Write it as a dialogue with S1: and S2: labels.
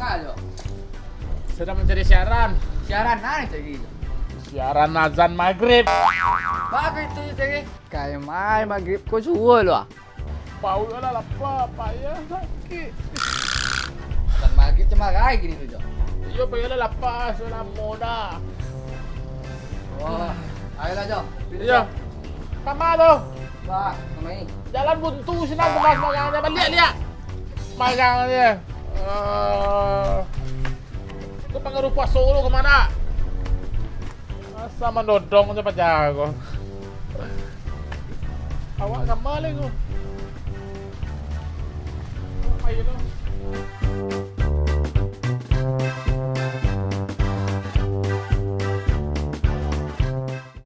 S1: tengah je.
S2: Sedang mencari siaran.
S1: Siaran mana cari je?
S2: Siaran azan maghrib.
S1: Maghrib tu je cari. Kayak mai maghrib kau suruh lu ah.
S2: Pau lah lapar, payah sakit.
S1: Dan maghrib cuma rai gini tu je.
S2: Yo payah lapar, sudah muda.
S1: Wah, ayolah Jo.
S2: Iya. Kama tu.
S1: Wah, sama ini.
S2: Jalan buntu senang kemas magang dia. Lihat. Magang dia. Kau panggil rupa Solo ke mana? Asa mendodong je pacar aku. Awak sama lagi tu. Ayo tu.